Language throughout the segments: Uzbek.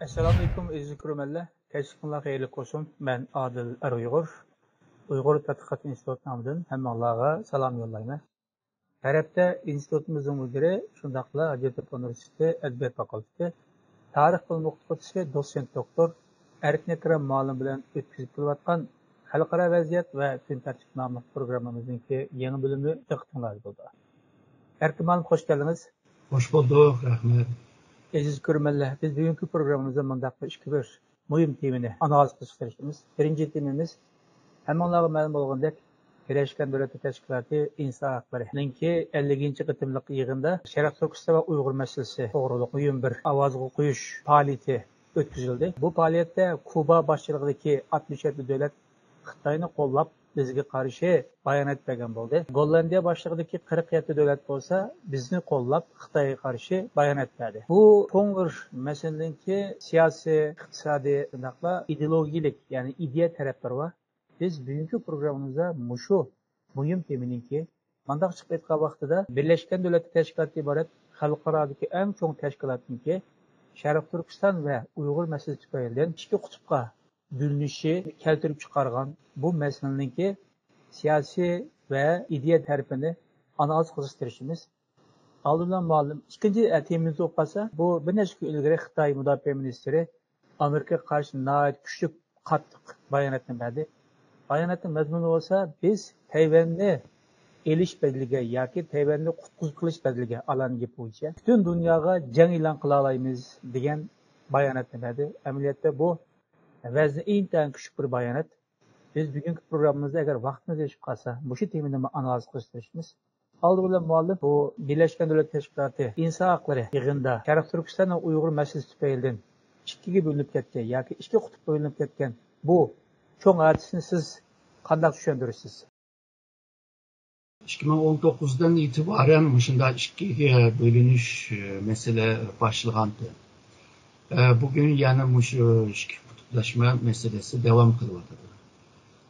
Assalamu alaikum aziz kurmanlar. Teşekkürler hayırlı olsun. Ben Adil Uygur. Uygur Tədqiqat İnstitutu namıdan hammalarga salam yollayman. Tarafta institutumuzun müdiri, şundaqla Hacettepe Üniversitesi Edebiyat Fakültesi tarix bilimi o'qituvchisi doçent doktor Erkin Akram muallim bilan o'tkazib kelayotgan xalqaro vaziyat va kun tartib nomli programmamizningki yangi bölümü diqqatingizga bo'ldi. Erkin muallim hoş geldiniz. Hoş bulduk, rahmet. Aziz görürmenler, biz bugünkü programımızda mındaqlı iki bir mühim temini analiz qilishimiz. Birinci temimiz, hammalarga ma'lum bo'lgandek, Birleşken Devletler Teşkilatı İnsan Hakları ki 50. qitimliq yig'inda Sharq Turkiston va Uyg'ur masalasi to'g'riliq mühim bir ovozga qo'yish faoliyati o'tkazildi. Bu faoliyatda Kuba boshchiligidagi 67 davlat Xitoyni qo'llab bizga qarshi bayonot bergan bo'ldi. Gollandiya boshlig'idagi 47 davlat bo'lsa, bizni qo'llab Xitoyga qarshi bayonot berdi. Bu to'ng'ir masalaninki siyosiy, iqtisodiy, shundoqla ideologiyalik, ya'ni ideya tarafdori va biz bugungi programmamizda mushu muhim teminiki mandaq chiqib aytgan vaqtida Birleşken Devletler Teşkilatı iborat xalqarodagi eng cho'ng tashkilotniki Sharq Turkiston va Uyg'ur masalasi tufaylidan ikki qutbga bölünüşü keltirib chiqargan bu masalaninki siyosiy va ideya tarafini analiz qilishtirishimiz. Oldindan ma'lum ikkinchi temamizda o'qasa, bu bir necha kun ilgari Xitoy mudofaa ministri Amerikaga qarshi nihoyat kuchli qattiq bayonotni berdi. Bayonotning mazmuni bo'lsa, biz Tayvanni elish badaliga yoki Tayvanni qutqizib qilish badaliga alan gap bo'yicha butun dunyoga jang e'lon qila olamiz degan bayonotni berdi. Amaliyotda bu vazni intayin kuchli bir bayonot. Biz bugungi programmamizda agar vaqtimiz yetib qolsa, shu temani analiz qilishimiz. Aldı bilan muallif bu Birleşken Devletler Teşkilatı İnsan Hakları yig'inida Sharq Turkiston va Uyg'ur masalasi tufaylidan ikkiga bo'linib ketgan yoki ikki qutbga bo'linib ketgan bu cho'ng hadisini siz qanday tushuntirasiz? 2019'dan itibaren şunda ikiye bölünüş mesele başlandı. Bugün yani şu kutuplaşma meselesi devam kılıyordu.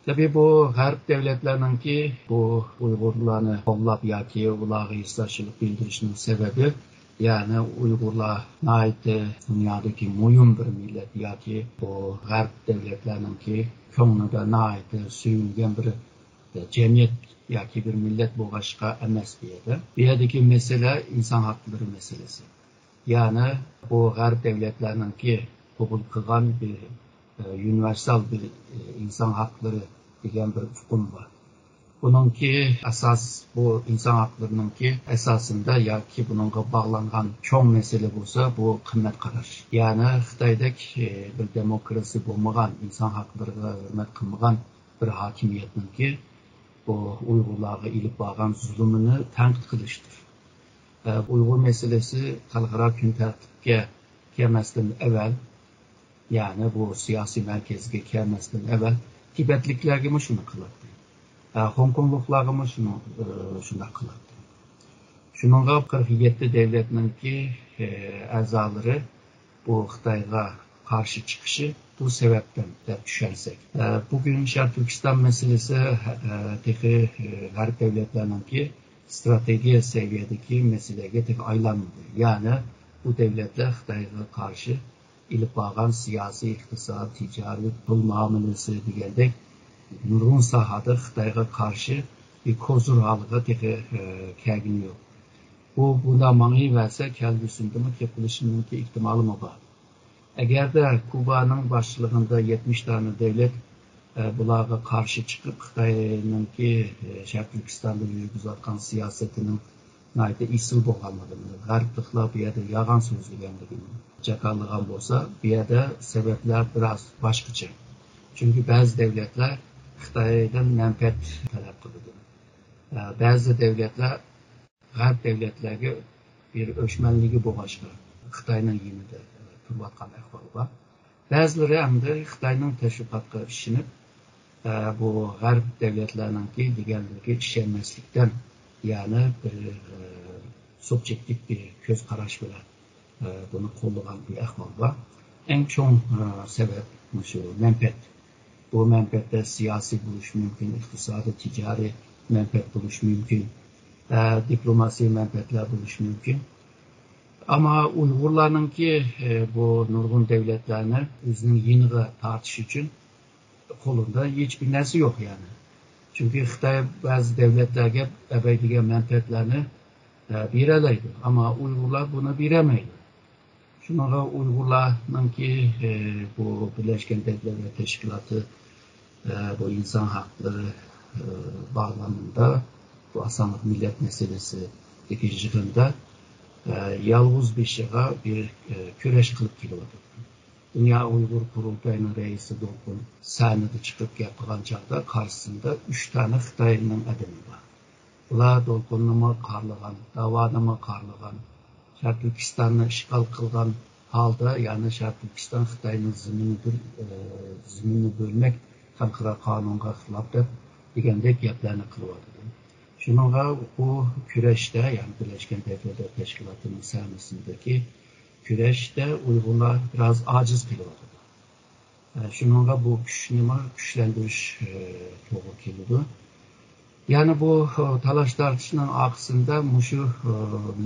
Tabii bu Harp devletlerinin ki bu Uygurlarını kollab yoki ularga hissasçılık bildirişinin sebebi yani Uygurlar ait dünyadaki mühim bir millet yoki bu Harp devletlerinin ki ko'nglida ait suyulgan bir cemiyet yoki bir millet bo'lg'ashqa emas bu yerda. Bu yerdagi mesele inson hakları meselesi. Yani bu G'arb devletlerinki qabul qilgan bir universal bir insan hakları degan bir hukm var. Bununki asas bu insan haklarınınki esasında yoki bununla bağlangan çoğun mesele bo'lsa bu qimmat qarash. Yani Xitoydagi bir demokrasi bo'lmagan, insan haklarına hurmat qilmagan bir hakimiyetninki bu Uyg'urlarga ilib borgan zulmini tanqid qilishdir. Uyg'ur meselesi xalqaro kun tartibga kelmasdan evvel yani bu siyasi merkezge kelmasdan evvel Tibetliklarga shuni qiladi. Hong Kongluklarga shuni qiladi. Shuningga 47 devletninki a'zolari bu Xitoyga qarshi chiqishi bu sebepten de düşersek. Bugün Sharq Turkiston meselesi G'arb devletlerinki strateji seviyedeki meseleye tek aylanmadı. Yani bu devletler Xitoyga karşı ilip bağlan siyasi, iktisadi, ticari, pul muamelesi degandek nurg'un sahada Xitoyga karşı bir kozur halıga tek kelgini yok. Buna mani verse kelgüsündümü yapılışının ihtimali mi var? Eğer de Kuba'nın başçılığında 70 tane devlet bularga karşı çıkıp Xitoyninki Sharq Turkistonda yürgizayotgan siyasetinin nayda isil bo'lganligini, g'arbliklar bu yerda yolg'on so'zlaganligini jakarlagan bo'lsa, bu yerda sebepler biraz boshqacha. Çünkü bazı devletler Xitoydan manfaat talab qiladi. Bazı devletler G'arb devletlarga bir o'chmanligi bo'lg'ashqa Xitoyning yinida turayotgan ahvol bor. Bazıları hem de Xitoyning tashviqotga ishinib bu G'arb devletlerinki deganligi ishonmaslikdan yani bir subjektif bir ko'z qarash bilan bunu qo'llagan bir ahvol bor. Eng cho'ng sebep shu manfaat. Bu manfaatda siyosiy bo'lishi mumkin, iqtisodiy, ticari manfaat bo'lishi mümkün, diplomasi manfaatlar bo'lishi mümkün. Ama Uygurlarınki bu nurgun devletlerini özünün yeniğe tartış için kolunda hiçbir nersi yok yani. Çünkü Xitay bazı devletlerge ebeydigen menfaatlerini bireleydi. Ama Uygurlar bunu biremeydi. Şunlara Uygurlarınki bu Birleşken Devletler Teşkilatı bu insan hakları bağlamında bu asanlık millet meselesi yığında yalnız bir şeye bir küreş kılıp geliyordu. Dünya Uygur Kurultayı'nın reisi Dolkun sahnede çıkıp yapılan çağda karşısında 3 tane Xitay'ın adamı var. Ular Dolkun'u mu karlıgan, davada mı karlıgan, Şark Türkistan'ı işgal kılgan halda, yani Şark Türkistan Xitay'ın zimini bölmek Xalqara kanunga xilaf degandek gaplarni qilyapti. Şununla bu küreşte, yani Birleşken Devletler Teşkilatı'nın sahnesindeki küreşte Uygurlar biraz aciz kılıyordu. Şununla bu güçlendiriş doğru kılıyordu. Yani bu talaş tartışmanın aksında şu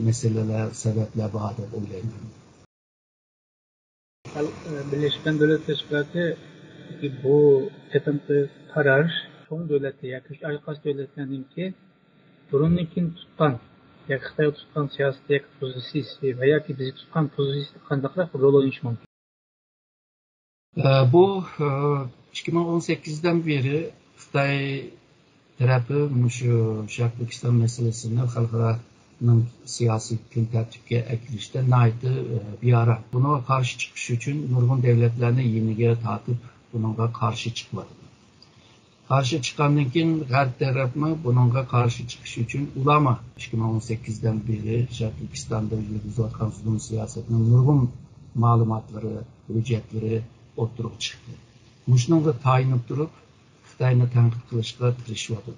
meseleler, sebepler bağlı oylayın. Birleşken Devletler Teşkilatı bu tepinti karar çoğun devleti, yaklaşık arkadaş devletlerinki burunnikin tutkan, ya Xitay tutkan siyaseti pozisiyisi veya ki bizi tutkan pozisiyisi kandıqlar rol oynamış mümkün. Bu 2018'den beri Xitay tarafı şu Şark Türkistan meselesini halkının siyasi gün tertipke ekilişte naiti bir ara. Buna karşı çıkış için nurgun devletlerine yeniye tatıp bununla karşı çıkmadı. Karşı çıkanınkin her tarafı bununla karşı çıkış için ulama 2018'den beri Şark Türkistan'da yürütülen zulüm siyasetinin nurgun malumatları, ücretleri oturup çıktı. Muşnunla tayinip durup Xitay'ını tanqid qilishga tirishyotir.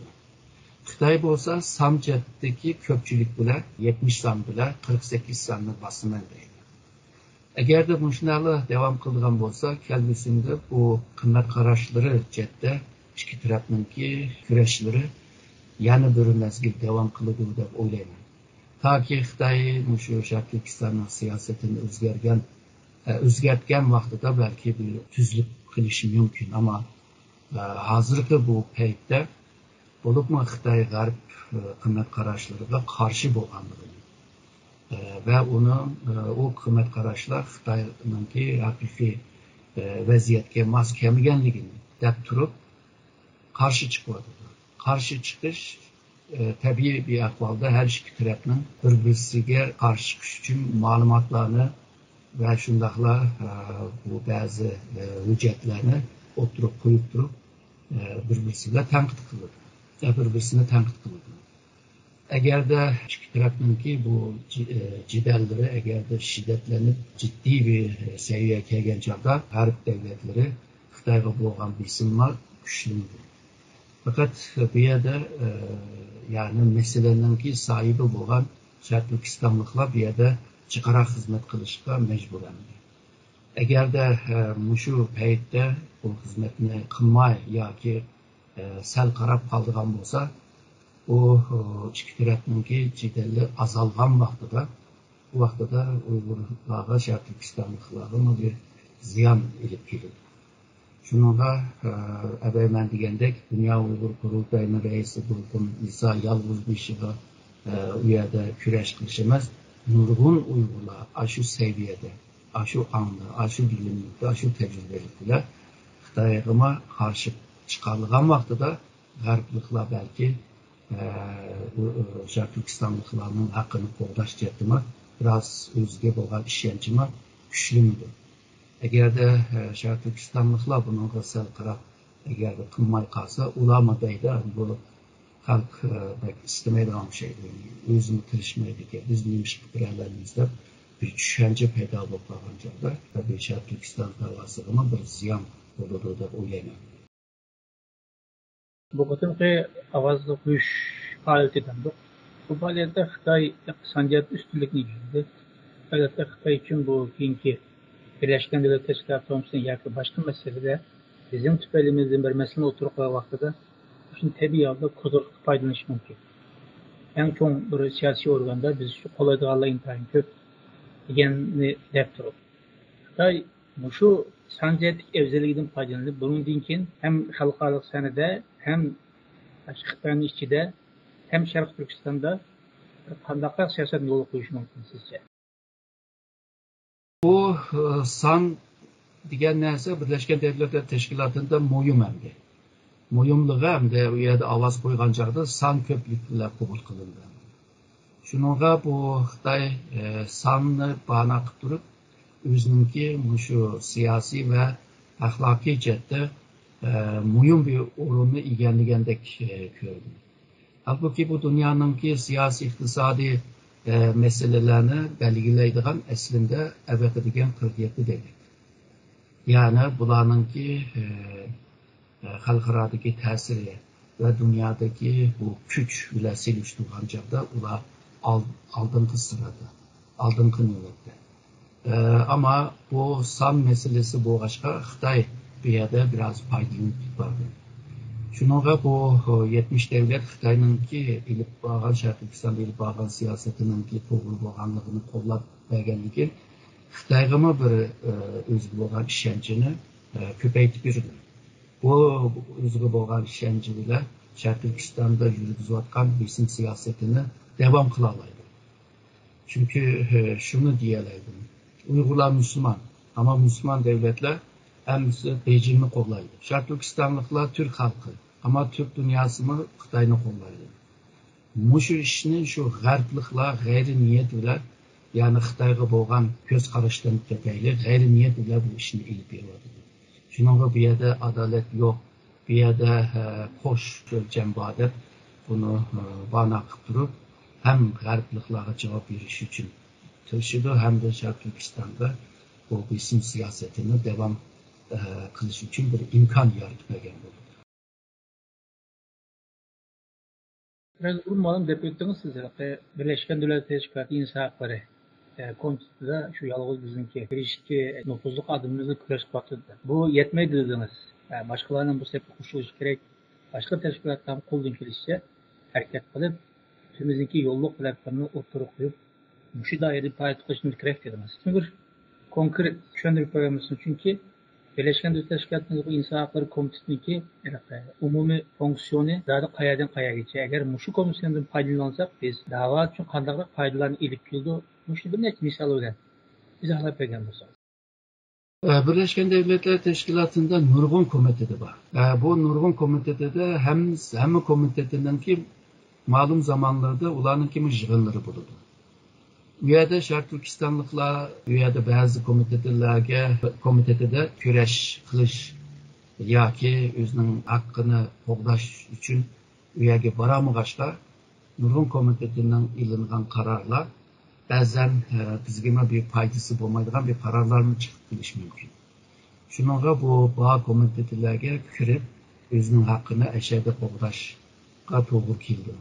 Xitay bo'lsa samchatdagi ko'pchilik bilan 70 son bilan 48 sonni bosiman deydi. Agarda mushunaqla davom qilgan bo'lsa, kelgusida bu qimmat qarashlari chetda ikki tarafninki kurashlari yana bir mezgil davom qiladi deb o'ylayman. Toki Xitoy shu Sharq Turkistonning siyosatini o'zgartgan vaqtida balki bir tuzlik qilishi mumkin, ama hazırki bu peytde olup mu Xitay Garip kıymet kararlarına karşı boğanlığını ve o kıymet kararlar Xitay'ınki hakiki vaziyetke mas kemigenliğini dep turup karşı çıkmadı. Karşı çıkış tabii bir ahvalda her iki tarafının birbirine karşı çıkış için malumatlarını ve şundakla bu bazı hüccetlerini oturup koyup durup birbirine tanqid qiladi. Birbirine tanqid qiladi. Eğer de iki tarafınki bu cidalları eğer de şiddetlenip ciddi bir seviyeye kelgan çağda Garip devletleri Xitayga bo'lgan bisimlar güçlüydü. Fakat bir yerde yani meseleninki sahibi bo'lgan Şark Türkistanlıklar bir yerde çıkarak hizmet kılışka mecburendi. Eğer de şu peytte bu hizmetini kılmay ya ki sel karab kaldırgan olsa, o iki tarafınki cideli azalgan vaxtıda, bu vaxtıda Uygurlarga, Şark Türkistanlıklarga bir ziyan edip gelir. Şununla ebeymen degendek Dünya Uygur Kurultayı'nın reisi Dolkun İsa yalnız bir şeye u yerda küreş qilishimiz nurgun Uygurlar aşu seviyede, aşu anda, aşu bilimlikte, aşu tecrübelikler Xitayga karşı çıkarılgan vaxtıda Garipliklar belki Şark Türkistanlıklarının hakkını qoğdaş cetimi biraz özge bo'lgan ishonchimi kuchlimidi. Eğer de Şark Türkistanlıklar bununla sel qarab eğer de qilmay qolsa, ular deydi bu halk belki istemeydiğim şey özünü kirişmeydi ki biz neymiş fikirlerimizde bir düşünce peyda olacağında tabii Şark Türkistan davasına bir ziyan olurdu da oylayman. Bu qatimki avazlı kuş faaliyetinden bu faaliyette Xitay iqtisodiyot üstünlükni egalladi. Albatta Xitay için bu keyinki Birleşken Devletler Teşkilatı'nın yakın başka meselede bizim tüpelimizin bir mesele oturukları vaxtıda şimdi tabii yolda kuzurluk faydalanış mümkün. En çok bir siyasi organda biz şu kolaylıqlarla intihayın köp. deganni deb turib. Xitoy shu san'atlik afzalligidan foydalanib, bundan keyin ham xalqaro sanada, ham Xitoyning ichida, ham Sharq Turkistonda qanday siyosat yo'l qo'yish mumkin sizcha? Bu san degan narsa Birleşken Devletler Teşkilatı'nda moyum hamdi. Moyumluğa hamda u yerda ovoz qo'ygan chog'da san ko'plik bilan qabul qilindi. Shuningga bu Xitoy sanni bana qilib turib, o'zininki shu siyosiy va axloqiy jihatda muhim bir o'rinni egallagandek ko'rdi. Halbuki bu dunyoninki siyosiy iqtisodiy meselelerini belgilaydigan aslında əbəqə degan 47 devlet. Yani bularınki xalqaradaki təsiri ve dünyadaki bu güç ile siliştiğin çağda ular aldınqı sırada, aldınqı növbətdə. Ama bu san meselesi bu başka Xitay bir yerde biraz faydalanıp vardı. Şununla bu 70 devlet Xitay'nınki ilip bağlan, Şərq Türkistan'da ilip bağlan siyasetinin toğru bağlanlığını qollab bəgənligi Xitay'a mı bir özgü bağlan işəncini köpəytib yürüdü. Bu özgü bağlan işənciyle Şərq Türkistan'da yürüdüzüatkan besin siyasetini devam kılalaydı. Çünkü şunu diyelaydım. Uygurlar Müslüman ama Müslüman devletler hemisi Beijing'i kollaydı. Şərq Türkistanlıklar Türk halkı ama Türk dünyası mı Xitay'ını kollaydı. Şu işini şu g'arbliklar g'ayri niyet bilan, yani Xitayga bo'lgan ko'z qarashdan tepayli g'ayri niyet bilan bu ishni ilib beradi. Shuningga bu yerda adolat yo'q, bu yerda qo'sh o'lcham bor deb buni bana qilib turib, ham g'arbliklarga javob berish uchun tirishadi, ham da Sharq Turkistonda bu besim siyosetini devam qilish uchun bir imkon yaratib bergan bo'ldi. Biraz ummalım dep öttünüz sizler. Birleşken Devletler Teşkilatı İnsan Hakları Komitesi'de şu yalğız bizimki girişki nüfuzluk adımımızı küreş batıdı. Bu yetmeydi dediniz. Yani başkalarının bu sebeple koşulmuş gerek. Başka teşkilattan koldan gelişse hareket kılıp tümümüzdeki yolluk platformunu ortaya koyup şu dairede payet koşulmuş gerek dediniz. Çünkü konkret şöyle programımızın çünkü Birleşken Devletler Teşkilatı'nın bu İnsan Hakları Komitesi'ndeki umumi fonksiyonu daha da kayadan kaya geçiyor. Eğer şu komisyondan faydalansak biz dava için kandarlık faydalarını ilip yıldı. Şu bir net misal öyle. Bize hala peygamber olsun. Birleşken Devletler Teşkilatı'nda nurgun komitesi var. Bu nurgun komitede de hem komitetinden ki malum zamanlarda ulanın kimi jığınları bulundu. Üyede Şərq Türkistanlıklar, üyede bazı komitede küreş kılış ya ki özünün hakkını qoğdaş üçün üyege baramıqaşlar, nurgun komitetinden ilinğen kararlar bazen bizgime bir faydası olmaydıgan bir kararlarını çıkıp biliş mümkün. Şununla bu bağ komitetelerge kirip özünün hakkını eşede qoğdaşqa toğru kildi.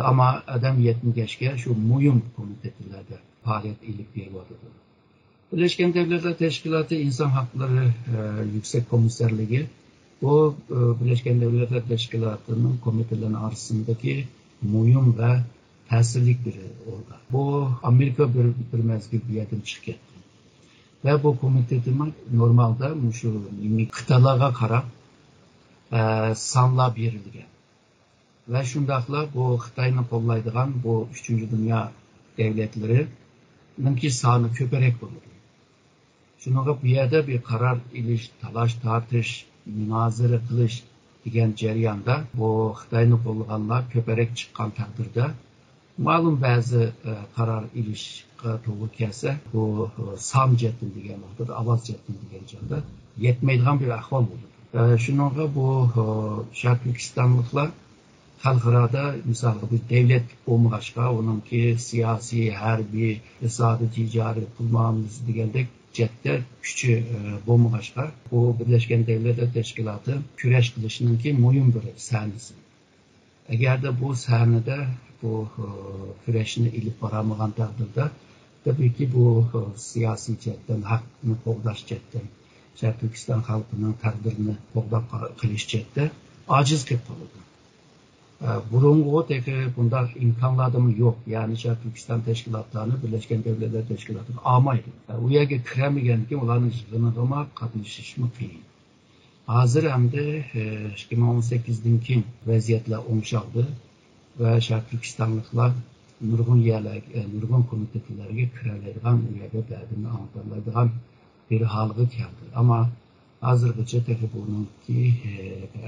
Ama adam yetmigeçke şu muhim komitetelerde faaliyet ilip veriyordu. Birleşken Devletler Teşkilatı İnsan Hakları Yüksek Komiserliği bu Birleşken Devletler Teşkilatı'nın komitelerinin arasındaki muhim ve təsirlik bir organ. Bu Amerika bir mezgil bir yerden çıktı. Ve bu komitetin normalde şu kıtalara karab sanla verilgen. Ve şundakla bu Xitay'ını kollaydıgan bu 3. Dünya devletlerinin ki sanı köperek bulundu. Şununla bu yerde bir karar iliş, talaş, tartış, münazara kılış degen jarayonda bu Xitay'ını kollaganlar köperek çıkan takdirde malum bazı karar iliş to'g'ri kelsa bu son jettin degan vaqtda ovoz jettin degan joyda yetmaydigan bir ahvol bo'ldi. Shuningga bu Sharq Turkistonliklar xalqarada misal bir devlet bo'lmag'achqa uningki siyosiy, harbiy, iqtisodiy, tijoriy pulmonimiz degandek jetda kuchi bo'lmag'achqa bu Birleşken Devletler Teşkilatı kurash qilishiningki muhim bir sahnasi. Agarda bu sahnada bu kurashni ilib boramagan taqdirda tabii ki bu siyasi jihatdan haqqini qo'g'dash jihatdan Sharq Turkiston xalqining taqdirini qo'g'dab qilish jihatda ojiz kelib qoladi. Burungu teki bunda imkanlarda mı yok. Yani Şarkı Türkistan teşkilatlarını, Birleşken Devletler Teşkilatı'nı almaydı. U yerge kiremigen ki ularning yig'inig'ima qatnashishmi qiyin. Hozir hamda 2018'dan keyin vaziyatlar o'ngshadi va Şarkı Türkistanliklar nurg'un yerlarga, nurg'un komitetlarga kiralaydigan, u yerga dardini anlatadigan bir holga keldi. Ama hozirgacha teki buniki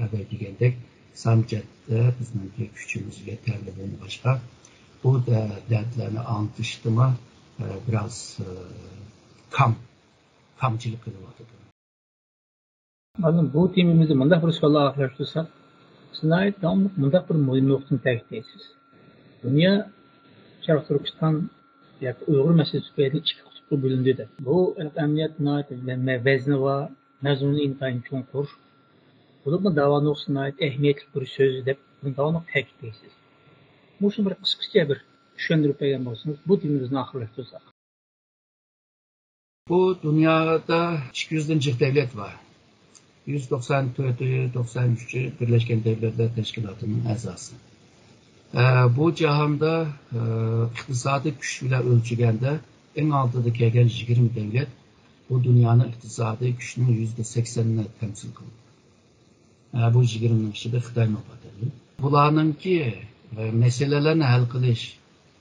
avval degandek Samcat'ta bizning kuchimiz yeterlidan boshqa bu dertlerini anlatıştığıma biraz kamçılık kılıvadı. Malum bu temimizi mundaq bir sualla axırlaştırsak, sizin davamlıq mundaq bir mühim noktasını təkidləyəsiniz. Dünya Şərq Türkistan yoki Uyğur meselesi tüpəyli iki kutuplu bölündü de. Bu əməliyyat vəzni var, məzmunu intayın çoğunqur. Bu da dava noktasına ait ehemmiyetli bir söz deyip bunu davamlıq təkidləyəsiniz. Bu için bir kısaca bir düşündürüp bəyan olsanız, bu temimizi axırlaştırsak. Bu dünyada 200'den çok devlet var. 194'ü, 93'ü Birleşken Devletler Teşkilatı'nın azası. Bu cihanda iktisadi güç ile ölçügende en altıda kelgen 20 devlet bu dünyanın iktisadi gücünün %80'ine temsil kılıyor. Bu 20'nin içinde Xitay nöbətləri. Bularınki meselelerini hal kılış,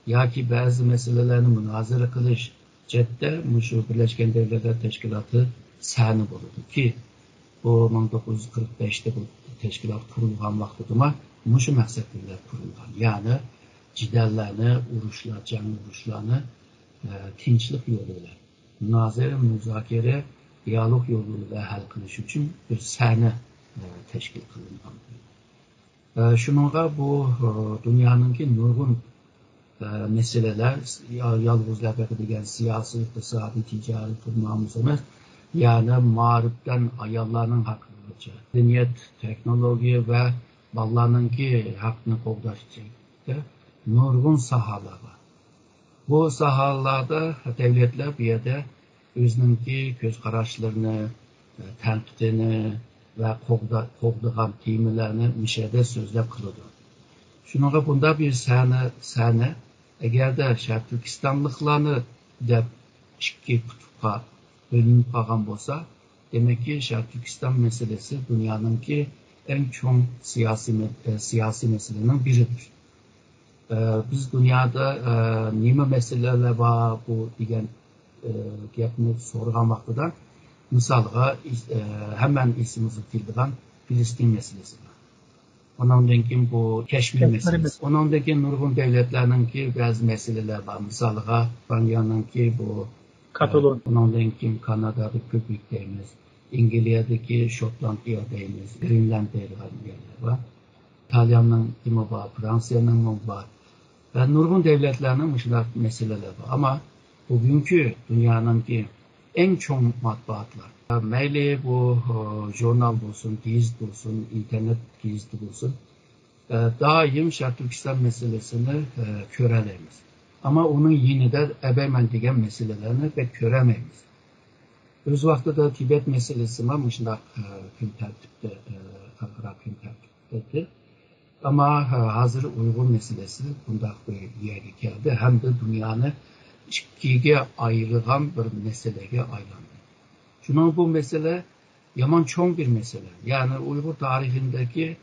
ya ki bazı meselelerini münazara kılış, cette şu Birleşken Devletler Teşkilatı sahne bulundu ki bu 1945'te bu teşkilat kurulgan vaxtıdama muşu məqsədlər kurulgan. Yani cidəllərini, uruşlar, canlı uruşlarını tinçlik yoluyla, münazara, müzakere, diyalog yoluyla hal kılış için bir sahne teşkil kılıngan. Şununla bu dünyanınki nurgun meseleler, yalnızlar degen siyasi, iktisadi, ticari kurmamız emas. Yani mağripten ayallarının hakkıdır. Medeniyet, teknoloji ve ballarınki hakkını qoğdaşacak nurgun sahalar var. Bu sahalarda devletler bir yerde özününki göz qarashlarını, tənqidini ve qoğduğan temelerini müşahede sözler kılıdır. Şununla bunda bir sahne eğer de Şərq Türkistanlıqlarını da iki kutupqa bölünüp qalğan bolsa, demek ki Şərq Türkistan meselesi dünyanınki en çok siyasi meselenin biridir. Biz dünyada nime meseleler var bu degen gapni sorğan vaxtıda misalga hemen isimizi bildiren Filistin meselesi var. Ondan keyin bu Keşmir meselesi. Ondan keyin nurgun devletlerninki bazı meseleler var. Misalga Spanya'nınki bu Katalon. Ondan keyin Kanada'da köpükleyimiz, İngiltere'deki Şotlandiya'dayımız, Greenland'da yerler var. İtalyan'ın kimi var, Fransa'nın var. Ve nurgun devletlerinin mışlar meseleler var. Ama bugünkü dünyanınki en çok matbaatlar. Meyli bu jurnal olsun, gazet olsun, internet gazeti olsun. Daim Şərq Türkistan meselesini köreleyimiz. Ama onun yine de ebeymen degen meselelerini pek köremeyimiz. Öz vaxtıda Tibet meselesi var, mışlar gün tertipte, halkara gün tertiptedir. Ama hazır Uygur meselesi bunda bir yere geldi. Hem de dünyanı ikiye ayrılan bir meseleye aylandı. Çünkü bu mesele yaman çoğun bir mesele. Yani Uygur tarihindeki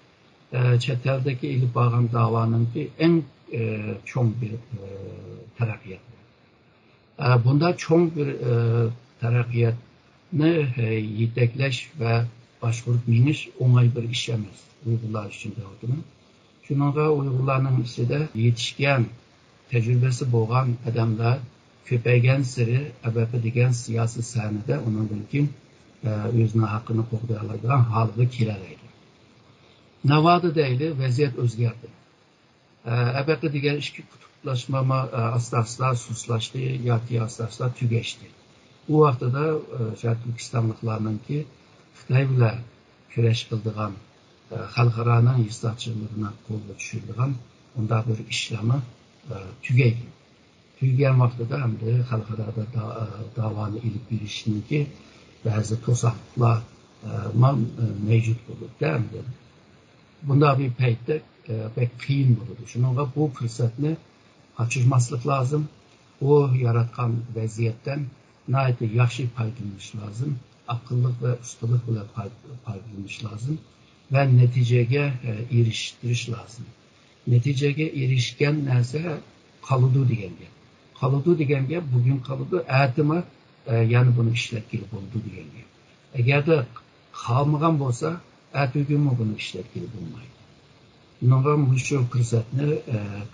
çeteldeki ilip bağın davanınki en çoğun bir terakkiyat. Bunda çoğun bir terakkiyatını yetekleş ve başvurup miniş onay bir iş emez. Uygurlar için de olduğunu. Çünkü Uygurların ise de yetişken tecrübesi boğan adamlar köpeygen siri əbəbi degen siyasi sahnede onun mümkün özüne hakkını qoğdayalardan halığı kirələydi. Navadı deyili, vəziyyət özgerdi. Əbəbi degen iki kutuplaşmama astaslar suslaşdı, yaki astaslar tügeçti. Bu vaxtda da Şərq Türkistanlıqlarının ki Xitay ilə küreş qıldığan xalqaranın istatçılığına qolda düşürdüğün onda bir işlemi tügeydi. Tüygen vaxtıda hem de xalqarada davanı ilip bir işinin ki bazı tosaqlar mevcut olur. Bunda bir peytdə pek qiyin bo'ladi. Shuningga bu fursatni qochirmaslik lozim. O yaratgan vaziyatdan nayte yaxshi foydalanish lozim. Aqlli ve ustalık bilan foydalanish lozim ve netijaga erishtirish lozim. Netijaga erishgan narsa qoladi degan gap. Qoladi degan gap bugun qoladi, ertami yani bunu ishlatgili bo'ldi degan gap. Agarda qolmagan bo'lsa, ertaga bunu ishlatgili bo'lmaydi. Bunga shu fursatni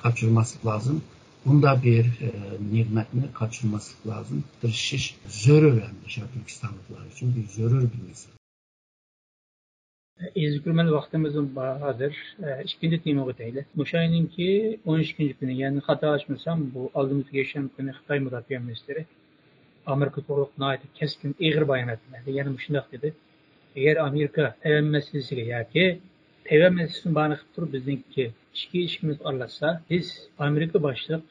qochirmaslik lozim. Bunda bir nimetni kaçırmaslık lazım. Tirişiş zörür hem de Türkistanlıklar için bir zörür bir mesele. Ezgürmel vaktimizin bahadır. İkinci tema öteyle. Muşayinin ki 13. günü yani hata açmasam bu aldığımız geçen günü Xitay Müdafiə Ministeri Amerika to'g'ri nayt keskin egri bayon etdi. Yani muşundaq dedi. Eğer Amerika Tayvan meselesiga yoki Tayvan meselesini bana qilib turib bizniki ishimiz aralashsa, biz Amerika başliq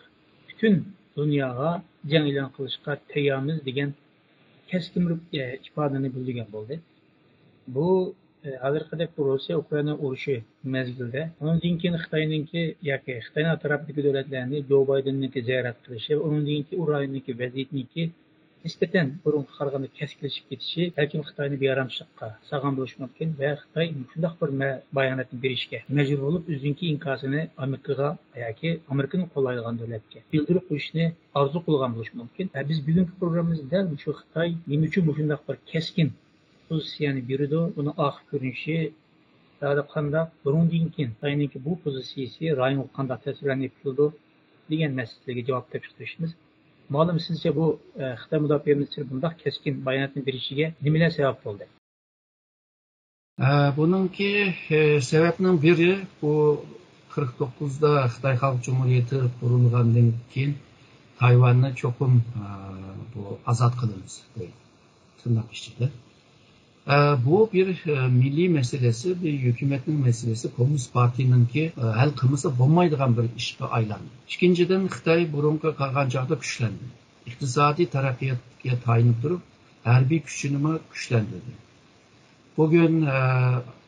bütün dünyaya jang e'lon qilishga tayyormiz degan keskin bir ifodani bildirgan bo'ldi. Bu hozirgidek Rossiya Ukraina urushi mezgilida undan keyin Xitoyninki yoki Xitoy tarafidagi davlatlarni Joe Biden'ninki ziyorat qilishi, undan keyin Ukrainaniki vaziyatniki nisbeten burunga qaraganda keskinlashib ketishi balkim Xitoyni beyaramchilikqa solgan bo'lishi mumkin va Xitoy shundoq bir bayonotni berishga majbur bo'lib o'zining inkosini Amerikaga yoki Amerikani qo'llaydigan davlatga bildirib qo'yishni orzu qilgan bo'lishi mumkin. Biz bugungi programmamizda shu Xitoy nima uchun shundoq bir keskin pozitsiyani berdi, buni oxir ko'rinishi qanday burundan keyin Xitoyninki bu pozitsiyasi rayonga qanday ta'sirlanib keldi degan masalaga javob topshirishimiz. Malum sizce bu Xitay Müdafiə Ministeri bundaq keskin bayonotni berishiga nimalar sabab bo'ldi? Bununki sebepnin biri bu 49'da Xitay Xalq Cumhuriyeti kurulgandan keyin Tayvan'ı çokum bu azat kılınız tırnak içinde. Bu bir milli meselesi, bir hükümetin meselesi, Komünist Parti'nin ki hal kılması olmaydıgan bir işe aylandı. İkinciden Xitay burunga kalgan çağda güçlendi. İktisadi taraqqiyotga tayinib turib, harbiy kuchini güçlendirdi. Bugün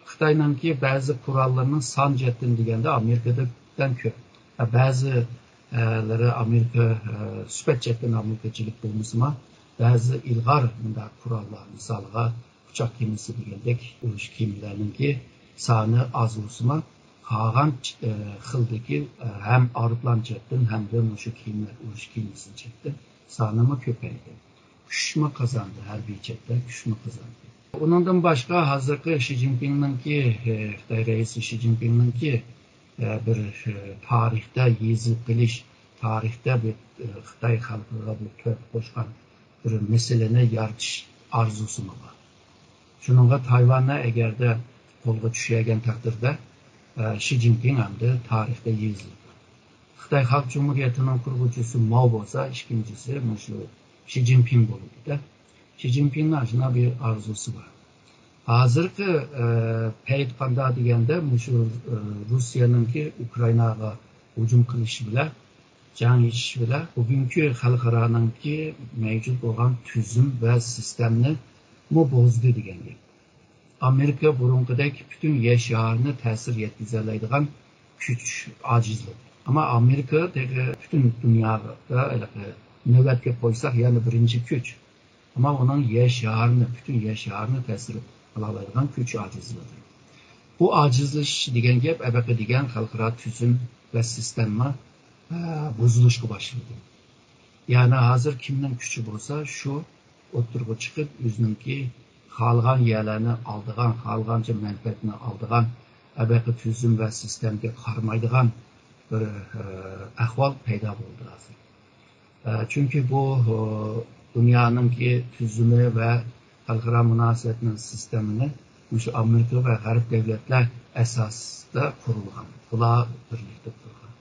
Xitayninki bazı kurallarının son jihatdan deganda Amerikadan ko'p. Bazıları Amerika sifat jihatdan Amerikachilik bo'lmasa, bazı ilg'or bunday kurallar, misolga uçak gemisi degandek urush kemilarininki soni az bo'lsa, qolgan xildagi ham aeroplan jihatdan ham de shu kemalar urush kemisi jihatdan soni ko'paydi. Kuchmi qozondi, harbiy jihatdan kuchmi qozondi. Undan boshqa hozirgi Xi Jinpingninki Xitoy raisi Xi Jinpingninki bir tarixda yezib bilish, tarixda bir Xitoy xalqiga bir to'p qo'shgan bir masalani yaratish orzusi bor. Shuningga Tayvanni agarda qo'lga tushgan taqdirda Xi Jinping hamda tarixda yezildi. Xitoy Xalq Cumhuriyetining quruvchisi Mao bo'lsa, ikkinchisi shu Xi Jinping bo'ldi. Xi Jinpingning shunday bir orzusi bor. Hozirgi payt qanday deganda shu Rossiyaninki Ukrainaga hujum qilishi bilan, jang etish bilan bugungi xalqaroninki mavjud bo'lgan tuzum va sistemni bozdi degan gap. Amerika burungidek bütün yer shaharni ta'sir yetkazoladigan kuch ojizligi. Ama Amerika bütün dünyada navbatga qo'ysak yana birinchi kuch. Ama onun yer shaharni, bütün yer shaharni ta'sir qiladigan kuch ojizligi. Bu ojizlik degan gap abaqa degan xalqaro tuzum va sistemma buzilishga boshladi. Yani hozir kimning kuchi bo'lsa, shu o'tirg'i chiqib o'zininki xohlagan yerlarni oldigan, xohlagancha manfaatni oldigan abaqa tuzum va sistemga qaramaydigan bir ahvol paydo bo'ldi hozir. Chunki bu dunyoninki tuzumi va xalqaro munosabatning sistemini shu Amerika va G'arb davlatlar asosida qurilgan. Bular birlikda qurgan.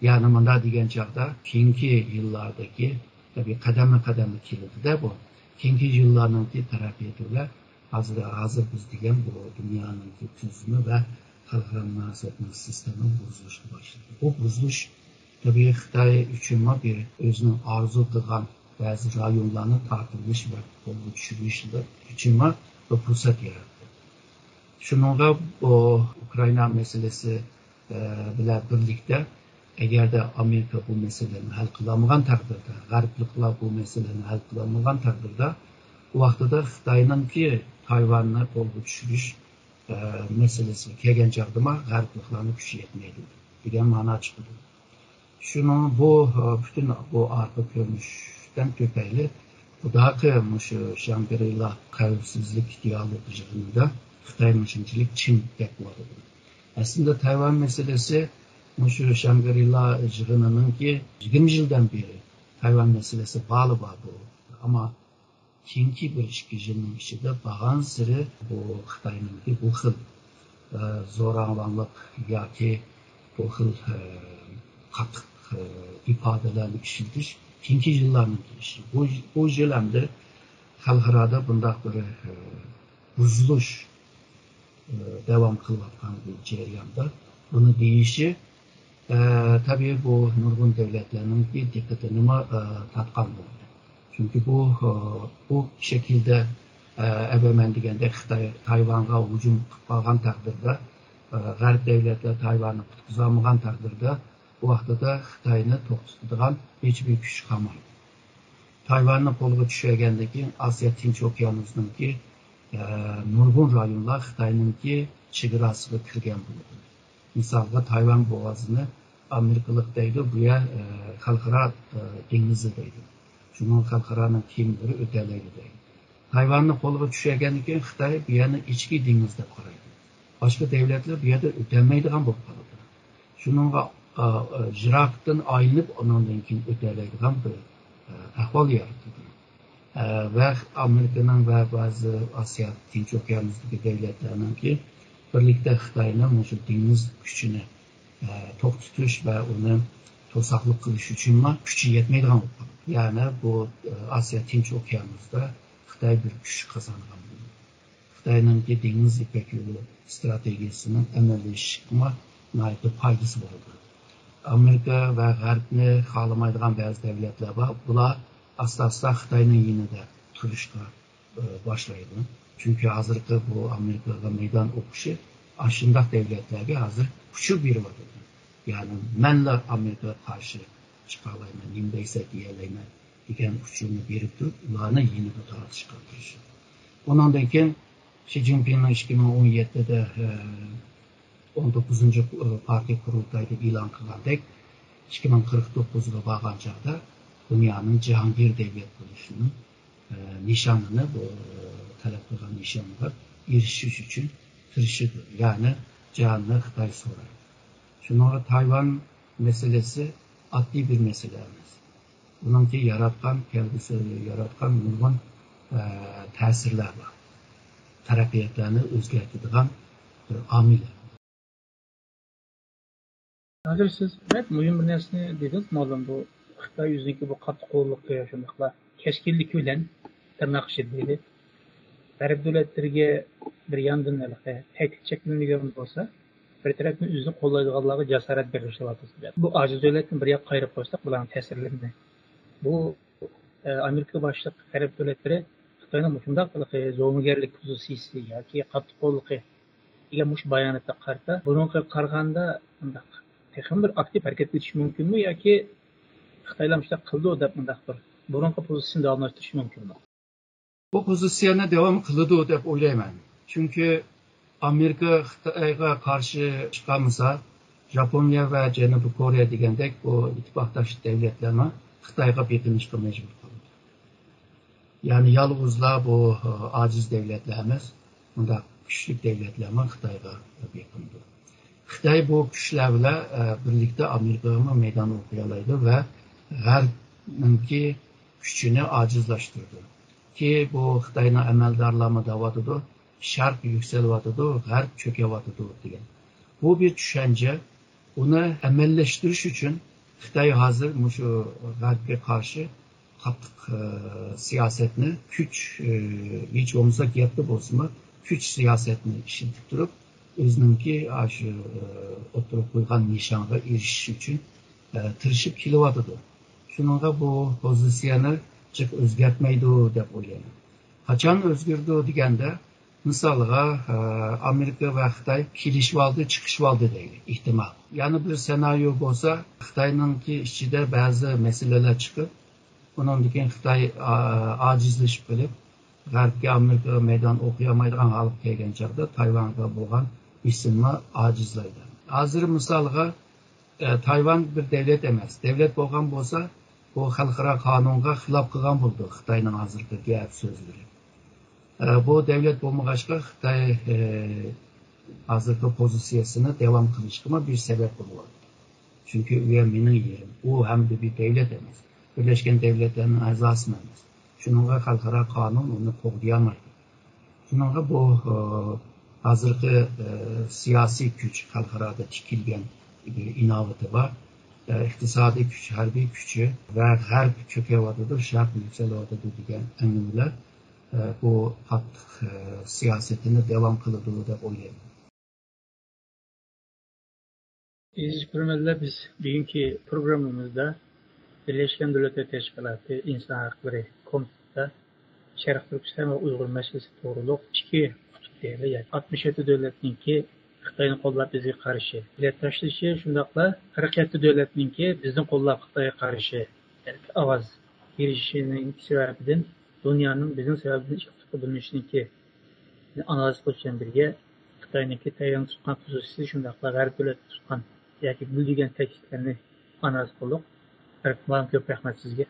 Yani bunda degan chaqda keyingi yillardagi tabii qadama-qadama keladi-da bu. Keyingi yillarninki taraqqiyotlar hozir biz degan bu dunyoninki tuzumi va xalqaro munosabatning sistemi buzilishga boshladi. Bu buzilish tabii Xitoy uchun bir o'zining orzu qilgan ba'zi rayonlarni tartilish va qo'lga tushirish uchun bir fursat yaratdi. Shuningga bu Ukraina meselesi bilan birlikte eğer de Amerika bu meselelerini hal kılamagan takdirde, Gariplikler bu meselelerini hal kılamagan takdirde, bu vaqtida Xitoyning ki Tayvanni qo'lga tushirish meselesi kelgan chog'da Garipliklarni kuchi yetmaydi degan ma'no chiqdi. Şunun bu bütün bu arka görünüşten köpeyli bu da ki Shangri-La Xavfsizlik diyalogu yığınında Xitay Müslimçilik Çin yapmadı. Aslında Tayvan meselesi Shangri-La yığınının ki 20 yıldan beri Tayvan meselesi bağlı bu. Ama kinki bir işgijinin içinde bağın sırı bu Xitay'nın ki bu xil zoranlık ya ki bu xil qattiq ifadelerni işitish keyingi yillarning kelishi. Bu yil hamda xalqaro bundaq bir buzilish devam qilayotgan bir jarayonda buni deyishi tabii bu nurg'un davlatlarning diqqatini tortgan bo'ldi. Chunki bu shaklda avvalman deganda Xitoy Tayvanga hujum qilib qolgan taqdirda g'arb davlatlar Tayvanni qutqizolmagan taqdirda bu vaqtda Xitoyni to'xtatadigan hech bir kuch qolmaydi. Tayvanni qo'lga tushirgandan keyin Osiyo Tinch okeanininki nurg'un rayonlar Xitoyninki chegarasiga kirgan bo'ladi. Misolga Tayvan bo'g'ozini Amerikalik deydi, bu yer xalqaro dengizi deydi. Shuni xalqaroning kemlari o'talaydi deydi. Tayvanni qo'lga tushirgandan keyin Xitoy bu yerni ichki dengiz deb qaraydi. Boshqa davlatlar bu yerda o'tolmaydigan bo'lib qoladi. Shuningga Jirak'tan aylanıp ondan keyin o'talaydigan bir ahvol yaratdi. Ve Amerika'nın ve bazı Asya Tinch okeanidagi davlatlarninki birlikte Xitoyning shu dengiz kuchini to'xtatish va uni to'saqlik qilish uchun kuchi yetmaydigan bo'lib qoldi. Ya'ni bu Asya Tinch okeanida Xitoy bir kuch qozongan bo'ldi. Xitoyningki dengiz ipak yo'li strategiyasining amallashishiga nihoyatda foydasi bo'ldi. Amerika ve G'arbni xohlamaydigan ba'zi davlatlar bor. Bular asta-asta Xitoyning yanida turishga boshlaydi. Chunki hozirgi bu Amerikaga meydan o'qishi shunday davlatlarga hozir kuch beryapti. Ya'ni menlar Amerikaga qarshi chiqa olmayman, nima desa deyalayman degan kuchini berib turib, ularni yanida tortishga tirishadi. Ondan keyin Xi Jinpingning 2017'de 19. partiya qurultayida e'lon qilgandek 2049'ga borgan chog'da dunyoning jahongir davlat bo'lishini nishonini bu talab qilgan nishonga erishish uchun tirishadi. Ya'ni jahonni Xitoy so'raydi. Shuningga Tayvan meselesi oddiy bir mesele emas. Buningki kelgusi yaratgan nurg'un ta'sirlar bor. Taraqqiyotlarni o'zgartiradigan bir omillar. Hozir siz muhim bir narsani dedingiz, ma'lum bu Xitoy yüzündeki bu qattiqqo'llikka shundoqla keskinlik bilan tirnoq ichida G'arb davlatlariga bir yandan tehdit cheklangan bo'lsa, bir tarafdan o'zini qo'llaydiganlarga jasorat berishyapti. Bu ojiz davlatni bir yoqqa qayirib qo'ysak, bularning ta'sirlarini bu Amerika boshliq G'arb davlatlari Xitoyning shundoq zo'migarlik pozitsiyasi yoki qattiqqo'lligi degan mush bayonotga qarata bunga qaraganda texnik bir aktiv hareket etish mumkinmi yoki Xitoylar shunday qildi deb bunday bir burungi pozitsiyani davomlashtirish mumkinmi? Bu pozitsiyani davom qiladi deb o'ylayman. Chunki Amerika Xitoyga qarshi chiqamasa, Japoniya va Janubiy Koreya degandek bu ittifoqdosh davlatlar Xitoyga beqinishga majbur qildi. Ya'ni yolg'izlar bu ojiz davlatlar emas, bunda kuchli davlatlar Xitoyga beqindi. Xitoy bu kuchlar bilan birlikda Amerikaga meydan o'qiyolaydi va G'arbninki kuchini ojizlashtirdi. Ki bu Xitoyning amaldorlari da'votidir, Sharq yukselyotidi, G'arb cho'kayotidi degan. Bu bir tushuncha. Uni amallashtirish uchun Xitoy hozir shu G'arbga qarshi qattiq siyosatni, kuch hech bo'lmasa gapda bo'lsa, kuch siyosatni ishlatib turib, o'zininki shu o'tirib qo'ygan nishonga erishish uchun tirishib kelyotidi. Shuningga bu pozitsiyani o'zgartmaydi deb o'ylayman. Qachon o'zgardi deganda Misalga Amerika ve Xitay kelishib oldi, chiqishib oldi deylik, ehtimol. Yana bir senaryo bo'lsa, Xitoyninki ichida ba'zi masalalar chiqib, bundan keyin Xitoy ajizlashib qolib, G'arbga Amerika maydon o'qiyamaydigan holatga kelgan chog'da Tayvanga bo'lgan isinma ajizlaydi. Hozir misalga Tayvan bir davlat emas. Davlat bo'lgan bo'lsa, bu xalqaro qonunga xilof qilgan bo'ldi Xitoyning hozirgi gap so'zlari. Bu devlet bo'lmag'achqa Xitoy hozirgi pozitsiyasini davom qilishga bir sabab bo'ladi. Chunki u mening yerim. U ham bir davlat emas. Birlashgan Davlatlarning a'zosi emas. Shuningga xalqaro qonun uni qo'g'dayamaydi. Shuningga bu hozirgi siyosiy kuch xalqaroda tikilgan inovati bor. İqtisadi kuch, harbiy kuchi va g'arb cho'kayotidi, sharq yuksalyotidi degan anglamalar bu qattiq siyosetini devam qiladi deb o'ylayman. Biz bugünkü programımızda Birleşken Devletler Teşkilatı İnsan Hakları Komitesi'nde Şərq Türkistan ve Uyghur meselesi doğruluq 2 kutup deyil. Yani 67 devletninki Xitayning qo'llab bizga qarshi. Birlashtirishi shundaqla 47 devletninki bizning qo'llab Xitoyga qarshi. Ovoz berishining sababidan dunyoning bizning sababimiz ikki qutbga bo'linishiniki analiz qilishdan birga Xitoyninki Tayvan tutgan pozitsiyasi shundaqla g'arb davlat tutgan yoki bildigan ta'kidlarni analiz qildik. Ko'p rahmat sizga.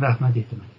Rahmat aytaman.